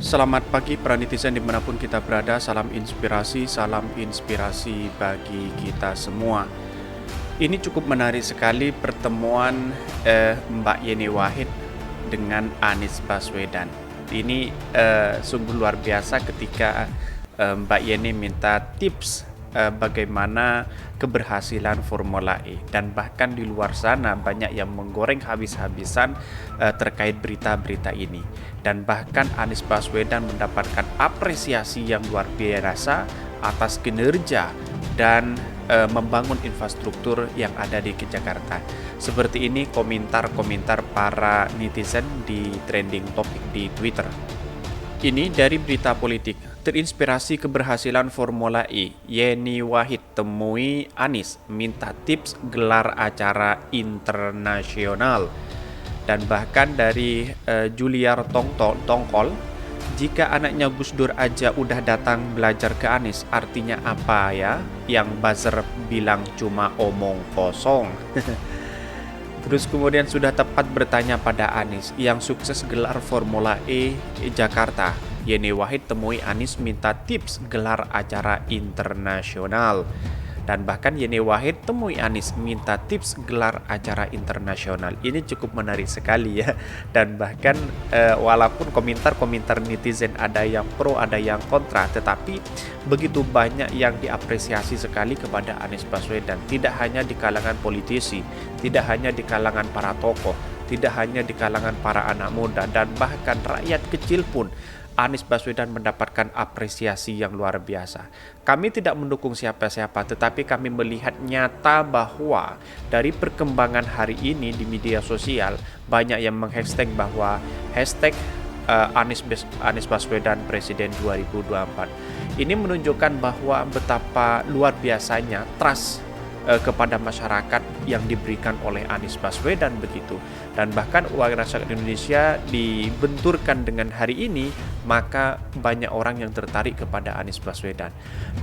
Selamat pagi para netizen dimanapun kita berada, salam inspirasi bagi kita semua. Ini cukup menarik sekali pertemuan Mbak Yeni Wahid dengan Anies Baswedan. Ini sungguh luar biasa ketika Mbak Yeni minta tips bagaimana keberhasilan Formula E, dan bahkan di luar sana banyak yang menggoreng habis-habisan terkait berita-berita ini, dan bahkan Anies Baswedan mendapatkan apresiasi yang luar biasa atas kinerja dan membangun infrastruktur yang ada di Jakarta. Seperti ini komentar-komentar para netizen di trending topik di Twitter. Ini dari berita politik. Terinspirasi keberhasilan Formula E, Yeni Wahid temui Anies, minta tips gelar acara internasional. Dan bahkan dari Juliar Tongkol, jika anaknya Gus Dur aja udah datang belajar ke Anies, artinya apa ya? Yang buzzer bilang cuma omong kosong. Terus kemudian sudah tepat bertanya pada Anies yang sukses gelar Formula E Jakarta. Yeni Wahid temui Anies minta tips gelar acara internasional. Dan bahkan Yeni Wahid temui Anies minta tips gelar acara internasional. Ini cukup menarik sekali ya. Dan bahkan walaupun komentar-komentar netizen ada yang pro, ada yang kontra, tetapi begitu banyak yang diapresiasi sekali kepada Anies Baswedan. Tidak hanya di kalangan politisi, tidak hanya di kalangan para tokoh, tidak hanya di kalangan para anak muda, dan bahkan rakyat kecil pun Anies Baswedan mendapatkan apresiasi yang luar biasa. Kami tidak mendukung siapa-siapa, tetapi kami melihat nyata bahwa dari perkembangan hari ini di media sosial, banyak yang menghashtag bahwa hashtag Anies Baswedan Presiden 2024. Ini menunjukkan bahwa betapa luar biasanya trust kepada masyarakat yang diberikan oleh Anies Baswedan begitu. Dan bahkan warga masyarakat Indonesia dibenturkan dengan hari ini, maka banyak orang yang tertarik kepada Anies Baswedan.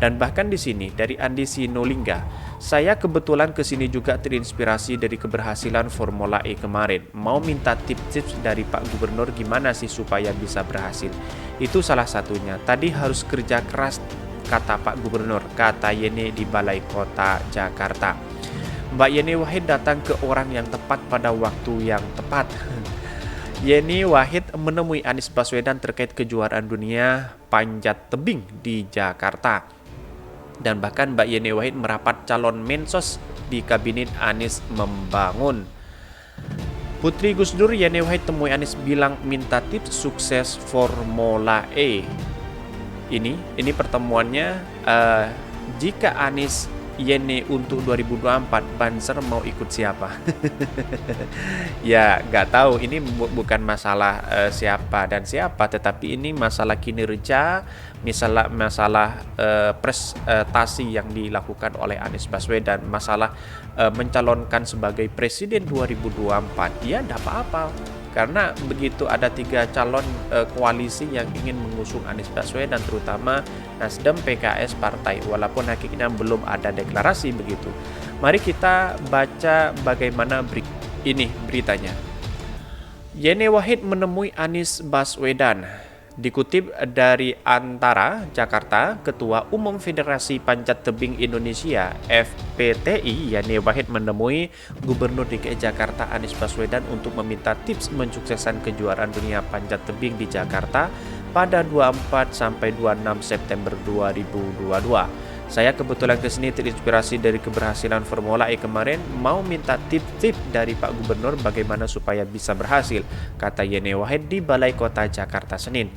Dan bahkan di sini dari Andi Sinolingga, saya kebetulan ke sini juga terinspirasi dari keberhasilan Formula E kemarin. Mau minta tips-tips dari Pak Gubernur gimana sih supaya bisa berhasil. Itu salah satunya. Tadi harus kerja keras, kata Pak Gubernur, kata Yeni di Balai Kota Jakarta. Mbak Yeni Wahid datang ke orang yang tepat pada waktu yang tepat. Yeni Wahid menemui Anies Baswedan terkait kejuaraan dunia panjat tebing di Jakarta. Dan bahkan Mbak Yeni Wahid merapat calon mensos di kabinet Anies membangun. Putri Gus Dur Yeni Wahid temui Anies bilang minta tips sukses Formula E. Ini pertemuannya jika Anies Yeni untuk 2024, Banser mau ikut siapa? Ya nggak tahu, ini bukan masalah siapa dan siapa, tetapi ini masalah kinerja, masalah prestasi yang dilakukan oleh Anies Baswedan, masalah mencalonkan sebagai Presiden 2024. Ya nggak apa-apa. Karena begitu ada 3 calon koalisi yang ingin mengusung Anies Baswedan, terutama Nasdem, PKS, Partai, walaupun hakikatnya belum ada deklarasi begitu. Mari kita baca bagaimana ini beritanya. Yeni Wahid menemui Anies Baswedan. Dikutip dari Antara Jakarta, Ketua Umum Federasi Panjat Tebing Indonesia FPTI Yeni Wahid menemui Gubernur DKI Jakarta Anies Baswedan untuk meminta tips mensukseskan kejuaraan dunia panjat tebing di Jakarta pada 24 sampai 26 September 2022. Saya kebetulan kesini terinspirasi dari keberhasilan Formula E kemarin, mau minta tip-tip dari Pak Gubernur bagaimana supaya bisa berhasil, kata Yeni Wahid di Balai Kota Jakarta Senin.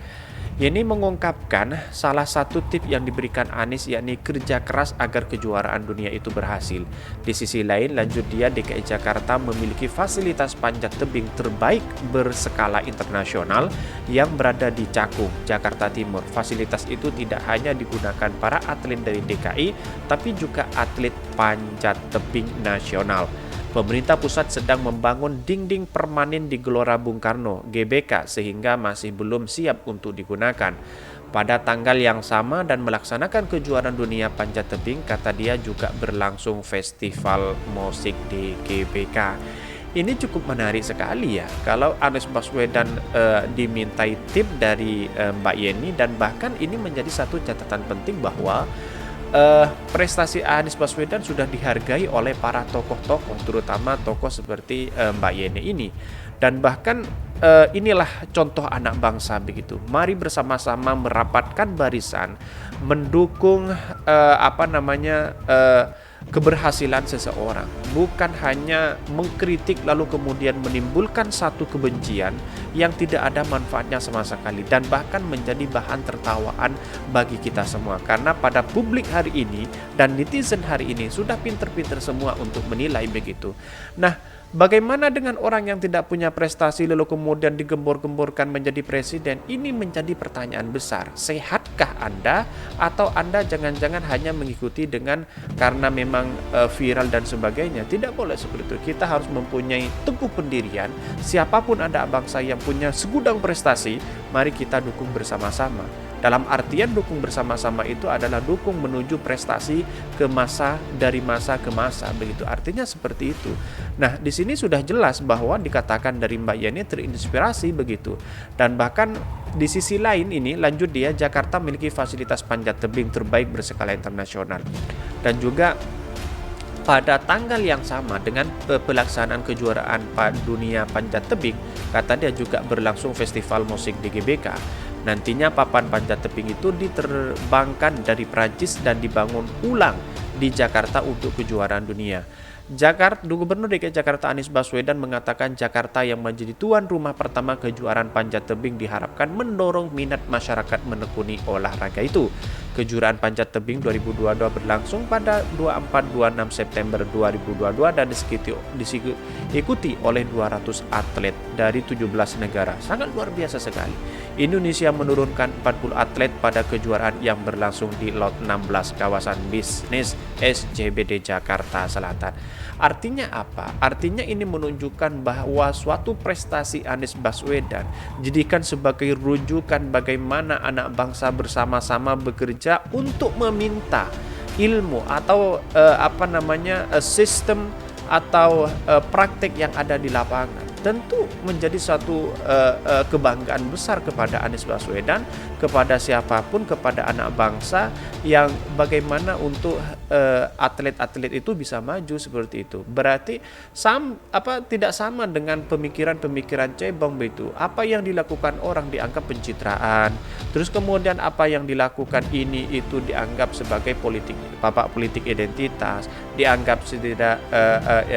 Yeni mengungkapkan salah satu tip yang diberikan Anies yakni kerja keras agar kejuaraan dunia itu berhasil. Di sisi lain, lanjut dia, DKI Jakarta memiliki fasilitas panjat tebing terbaik berskala internasional yang berada di Cakung, Jakarta Timur. Fasilitas itu tidak hanya digunakan para atlet dari DKI, tapi juga atlet panjat tebing nasional. Pemerintah pusat sedang membangun dinding permanen di Gelora Bung Karno, GBK, sehingga masih belum siap untuk digunakan. Pada tanggal yang sama dan melaksanakan kejuaraan dunia panjat tebing, kata dia juga berlangsung festival musik di GBK. Ini cukup menarik sekali ya, kalau Anies Baswedan dimintai tip dari Mbak Yeni, dan bahkan ini menjadi satu catatan penting bahwa prestasi Anies Baswedan sudah dihargai oleh para tokoh-tokoh, terutama tokoh seperti Mbak Yeni ini. Dan bahkan inilah contoh anak bangsa begitu. Mari bersama-sama merapatkan barisan, mendukung keberhasilan seseorang, bukan hanya mengkritik lalu kemudian menimbulkan satu kebencian yang tidak ada manfaatnya sama sekali, dan bahkan menjadi bahan tertawaan bagi kita semua. Karena pada publik hari ini dan netizen hari ini sudah pinter-pinter semua untuk menilai begitu. Nah, bagaimana dengan orang yang tidak punya prestasi lalu kemudian digembor-gemborkan menjadi presiden? Ini menjadi pertanyaan besar. Sehatkah Anda, atau Anda jangan-jangan hanya mengikuti karena memang viral dan sebagainya? Tidak boleh seperti itu. Kita harus mempunyai teguh pendirian. Siapapun anak bangsa yang punya segudang prestasi, mari kita dukung bersama-sama. Dalam artian dukung bersama-sama itu adalah dukung menuju prestasi dari masa ke masa begitu. Artinya seperti itu. Nah, di sini sudah jelas bahwa dikatakan dari Mbak Yeni terinspirasi begitu. Dan bahkan di sisi lain ini lanjut dia, Jakarta memiliki fasilitas panjat tebing terbaik berskala internasional. Dan juga pada tanggal yang sama dengan pelaksanaan kejuaraan dunia panjat tebing, kata dia juga berlangsung festival musik di GBK. Nantinya papan panjat tebing itu diterbangkan dari Prancis dan dibangun ulang di Jakarta untuk kejuaraan dunia. Gubernur DKI Jakarta Anies Baswedan mengatakan Jakarta yang menjadi tuan rumah pertama kejuaraan panjat tebing diharapkan mendorong minat masyarakat menekuni olahraga itu. Kejuaraan panjat tebing 2022 berlangsung pada 24-26 September 2022 dan diikuti oleh 200 atlet dari 17 negara. Sangat luar biasa sekali. Indonesia menurunkan 40 atlet pada kejuaraan yang berlangsung di Lot 16 kawasan bisnis SCBD Jakarta Selatan. Artinya apa? Artinya ini menunjukkan bahwa suatu prestasi Anies Baswedan dijadikan sebagai rujukan bagaimana anak bangsa bersama-sama bekerja untuk meminta ilmu atau sistem atau praktek yang ada di lapangan. Tentu menjadi satu kebanggaan besar kepada Anies Baswedan, kepada siapapun, kepada anak bangsa, yang bagaimana untuk atlet-atlet itu bisa maju seperti itu. Berarti tidak sama dengan pemikiran-pemikiran cebong begitu. Apa yang dilakukan orang dianggap pencitraan, terus kemudian apa yang dilakukan ini itu dianggap sebagai politik identitas, dianggap tidak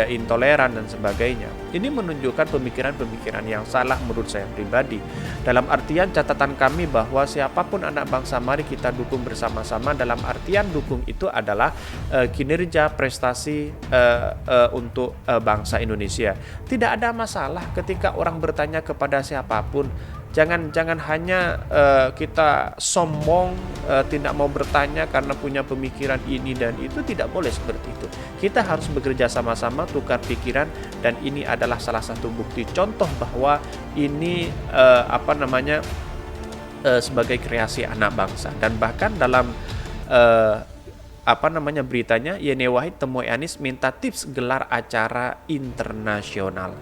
intoleran dan sebagainya. Ini menunjukkan pemikiran-pemikiran yang salah menurut saya pribadi. Dalam artian catatan kami bahwa siapapun anak bangsa, mari kita dukung bersama-sama. Dalam artian dukung itu adalah kinerja prestasi untuk bangsa Indonesia. Tidak ada masalah ketika orang bertanya kepada siapapun. Jangan hanya kita sombong, tidak mau bertanya karena punya pemikiran ini dan itu. Tidak boleh seperti itu. Kita harus bekerja sama-sama, tukar pikiran, dan ini adalah salah satu bukti contoh bahwa ini sebagai kreasi anak bangsa. Dan bahkan dalam beritanya, Yeni Wahid temui Anies minta tips gelar acara internasional.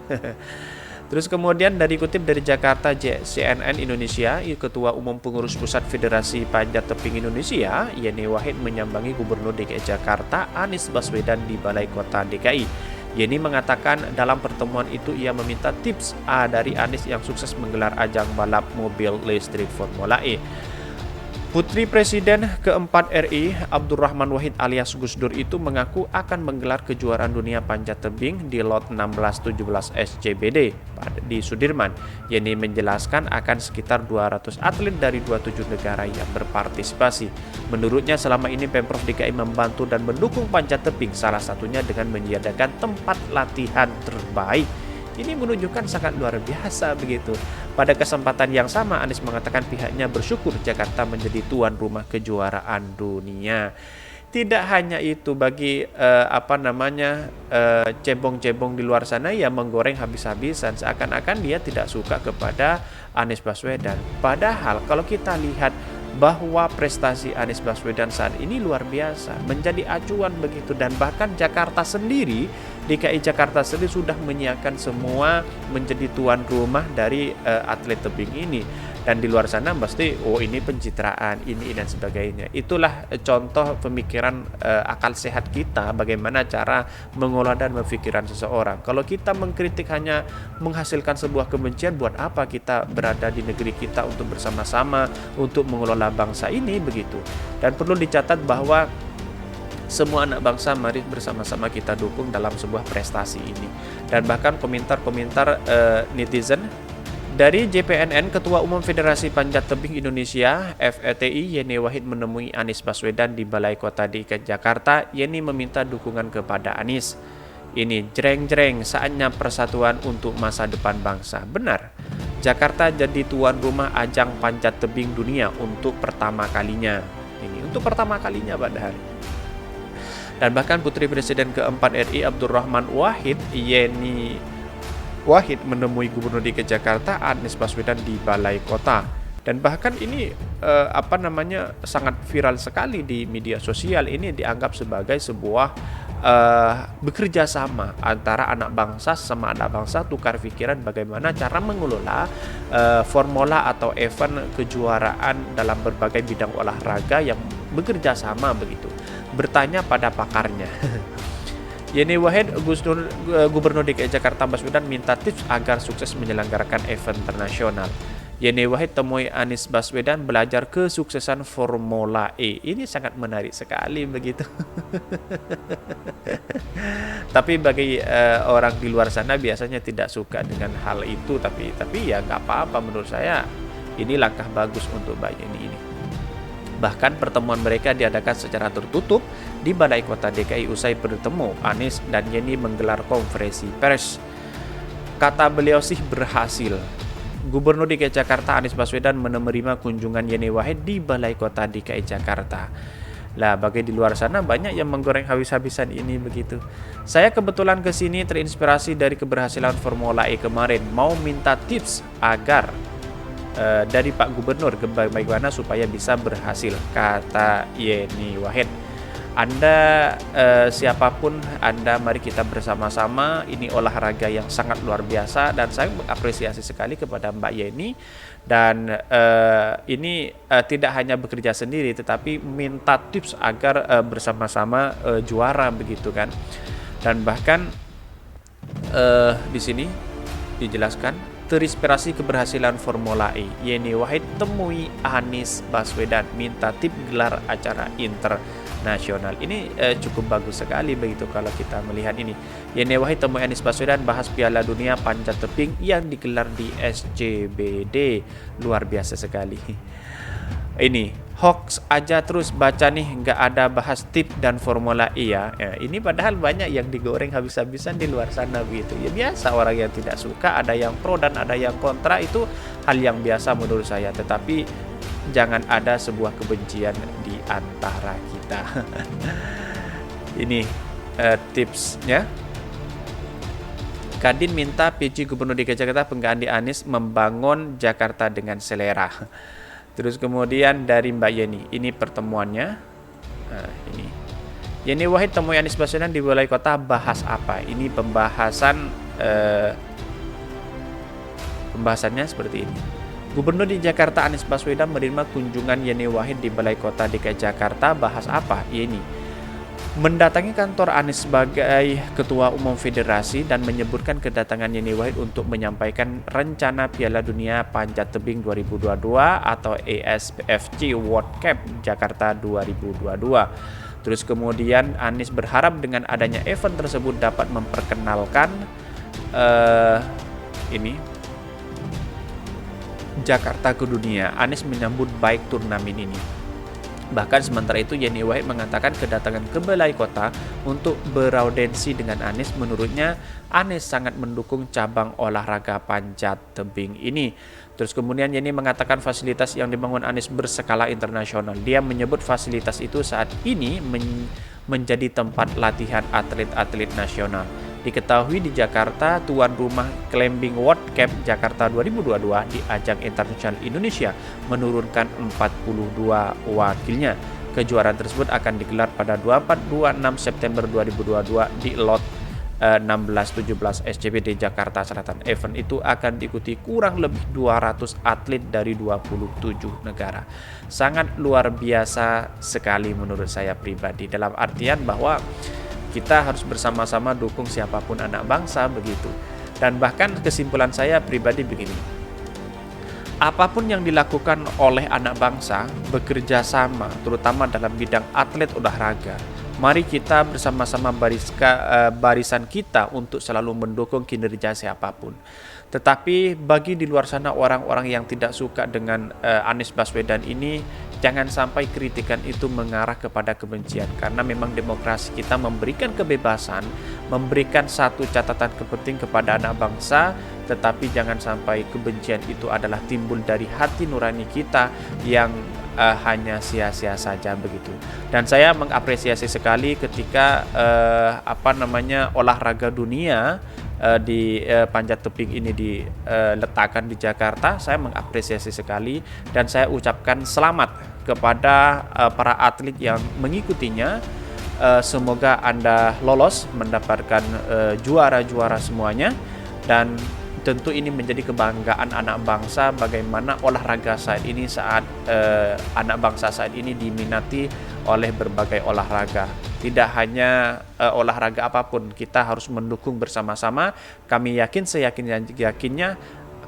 Terus kemudian dikutip dari Jakarta CNN Indonesia, Ketua Umum Pengurus Pusat Federasi Panjat Tebing Indonesia, Yeni Wahid menyambangi Gubernur DKI Jakarta Anies Baswedan di Balai Kota DKI. Yeni mengatakan dalam pertemuan itu ia meminta tips dari Anies yang sukses menggelar ajang balap mobil listrik Formula E. Putri Presiden keempat RI, Abdurrahman Wahid alias Gus Dur itu mengaku akan menggelar kejuaraan dunia panjat tebing di Lot 16-17 SCBD di Sudirman. Yeni menjelaskan akan sekitar 200 atlet dari 27 negara yang berpartisipasi. Menurutnya selama ini Pemprov DKI membantu dan mendukung panjat tebing, salah satunya dengan menyediakan tempat latihan terbaik. Ini menunjukkan sangat luar biasa begitu. Pada kesempatan yang sama, Anies mengatakan pihaknya bersyukur Jakarta menjadi tuan rumah kejuaraan dunia. Tidak hanya itu, bagi cebong-cebong di luar sana yang menggoreng habis-habisan, seakan-akan dia tidak suka kepada Anies Baswedan. Padahal kalau kita lihat bahwa prestasi Anies Baswedan saat ini luar biasa, menjadi acuan begitu, dan bahkan Jakarta sendiri, DKI Jakarta sendiri sudah menyiapkan semua menjadi tuan rumah dari atlet tebing ini. Dan di luar sana pasti ini pencitraan ini dan sebagainya. Itulah contoh pemikiran akal sehat kita, bagaimana cara mengolah dan berpikiran seseorang. Kalau kita mengkritik hanya menghasilkan sebuah kebencian, buat apa kita berada di negeri kita untuk bersama-sama untuk mengelola bangsa ini begitu. Dan perlu dicatat bahwa semua anak bangsa mari bersama-sama kita dukung dalam sebuah prestasi ini. Dan bahkan komentar-komentar netizen dari JPNN, Ketua Umum Federasi Panjat Tebing Indonesia (FETI) Yeni Wahid menemui Anies Baswedan di Balai Kota DKI Jakarta. Yeni meminta dukungan kepada Anies. Ini jreng-jreng, saatnya persatuan untuk masa depan bangsa. Benar, Jakarta jadi tuan rumah ajang panjat tebing dunia untuk pertama kalinya. Ini untuk pertama kalinya padahal. Dan bahkan Putri Presiden keempat RI Abdurrahman Wahid, Yeni Wahid menemui Gubernur DKI Jakarta Anies Baswedan di Balai Kota. Dan bahkan ini sangat viral sekali di media sosial. Ini dianggap sebagai sebuah bekerja sama antara anak bangsa sama anak bangsa, tukar pikiran bagaimana cara mengelola formula atau event kejuaraan dalam berbagai bidang olahraga yang bekerja sama begitu. Bertanya pada pakarnya. Yeni Wahid, Gubernur DKI Jakarta Baswedan minta tips agar sukses menyelenggarakan event internasional. Yeni Wahid temui Anies Baswedan belajar kesuksesan Formula E. Ini sangat menarik sekali begitu. Tapi bagi orang di luar sana biasanya tidak suka dengan hal itu. Tapi ya nggak apa-apa, menurut saya ini langkah bagus untuk Mbak Yeni ini. Bahkan pertemuan mereka diadakan secara tertutup di Balai Kota DKI. Usai bertemu, Anies dan Yeni menggelar konferensi pers. Kata beliau sih berhasil. Gubernur DKI Jakarta Anies Baswedan menerima kunjungan Yeni Wahid di Balai Kota DKI Jakarta. Lah, bagi di luar sana banyak yang menggoreng habis-habisan ini begitu. Saya kebetulan ke sini terinspirasi dari keberhasilan Formula E kemarin. Mau minta tips agar dari Pak Gubernur bagaimana supaya bisa berhasil, kata Yeni Wahid. Anda siapapun Anda, mari kita bersama-sama. Ini olahraga yang sangat luar biasa dan saya mengapresiasi sekali kepada Mbak Yeni. Dan ini tidak hanya bekerja sendiri tetapi minta tips agar bersama-sama juara begitu kan. Dan bahkan di sini dijelaskan terinspirasi keberhasilan Formula E. Yeni Wahid temui Anies Baswedan minta tip gelar acara internasional. Ini cukup bagus sekali begitu kalau kita melihat ini. Yeni Wahid temui Anies Baswedan bahas Piala Dunia Panjat Tebing yang digelar di SCBD. Luar biasa sekali. Ini hoax aja terus baca nih, nggak ada bahas tip dan Formula E ya. Ini padahal banyak yang digoreng habis-habisan di luar sana begitu. Ya biasa, orang yang tidak suka, ada yang pro dan ada yang kontra, itu hal yang biasa menurut saya. Tetapi jangan ada sebuah kebencian di antara kita. Ini tipsnya. Kadin minta PJ Gubernur DKI Jakarta pengganti Anies membangun Jakarta dengan selera. Terus kemudian dari Mbak Yeni, ini pertemuannya. Ini Yeni Wahid temui Anies Baswedan di Balai Kota, bahas apa? Ini pembahasannya seperti ini. Gubernur di Jakarta Anies Baswedan menerima kunjungan Yeni Wahid di Balai Kota DKI Jakarta, bahas apa? Ini mendatangi kantor Anies sebagai Ketua Umum Federasi dan menyebutkan kedatangan Yeni Wahid untuk menyampaikan rencana Piala Dunia Panjat Tebing 2022 atau ASFC World Cup Jakarta 2022. Terus kemudian Anies berharap dengan adanya event tersebut dapat memperkenalkan Jakarta ke dunia. Anies menyambut baik turnamen ini. Bahkan sementara itu Yeni Wahid mengatakan kedatangan ke Balai Kota untuk beraudensi dengan Anies. Menurutnya Anies sangat mendukung cabang olahraga panjat tebing ini. Terus kemudian Yeni mengatakan fasilitas yang dibangun Anies berskala internasional. Dia menyebut fasilitas itu saat ini menjadi tempat latihan atlet-atlet nasional. Diketahui di Jakarta, tuan rumah Climbing World Cup Jakarta 2022 di ajang internasional Indonesia menurunkan 42 wakilnya. Kejuaraan tersebut akan digelar pada 24-26 September 2022 di lot 16-17 SCBD Jakarta Selatan. Event itu akan diikuti kurang lebih 200 atlet dari 27 negara. Sangat luar biasa sekali menurut saya pribadi, dalam artian bahwa kita harus bersama-sama dukung siapapun anak bangsa begitu. Dan bahkan kesimpulan saya pribadi begini, apapun yang dilakukan oleh anak bangsa bekerja sama, terutama dalam bidang atlet olahraga, mari kita bersama-sama barisan kita untuk selalu mendukung kinerja siapapun. Tetapi bagi di luar sana orang-orang yang tidak suka dengan Anies Baswedan ini, jangan sampai kritikan itu mengarah kepada kebencian, karena memang demokrasi kita memberikan kebebasan, memberikan satu catatan penting kepada anak bangsa, tetapi jangan sampai kebencian itu adalah timbul dari hati nurani kita yang hanya sia-sia saja begitu. Dan saya mengapresiasi sekali ketika olahraga dunia di panjat tebing ini diletakkan di Jakarta. Saya mengapresiasi sekali dan saya ucapkan selamat kepada para atlet yang mengikutinya. Semoga Anda lolos mendapatkan juara-juara semuanya, dan tentu ini menjadi kebanggaan anak bangsa bagaimana olahraga saat ini anak bangsa saat ini diminati oleh berbagai olahraga. Tidak hanya olahraga apapun, kita harus mendukung bersama-sama. Kami yakin, seyakin-yakinnya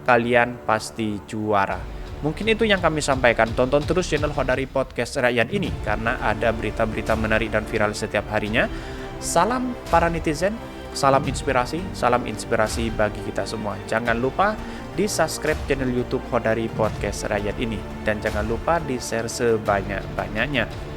kalian pasti juara. Mungkin itu yang kami sampaikan. Tonton terus channel Khodari Podcast Rakyat ini karena ada berita-berita menarik dan viral setiap harinya. Salam para netizen. Salam inspirasi bagi kita semua. Jangan lupa di subscribe channel YouTube Khodari Podcast Rakyat ini, dan jangan lupa di share sebanyak-banyaknya.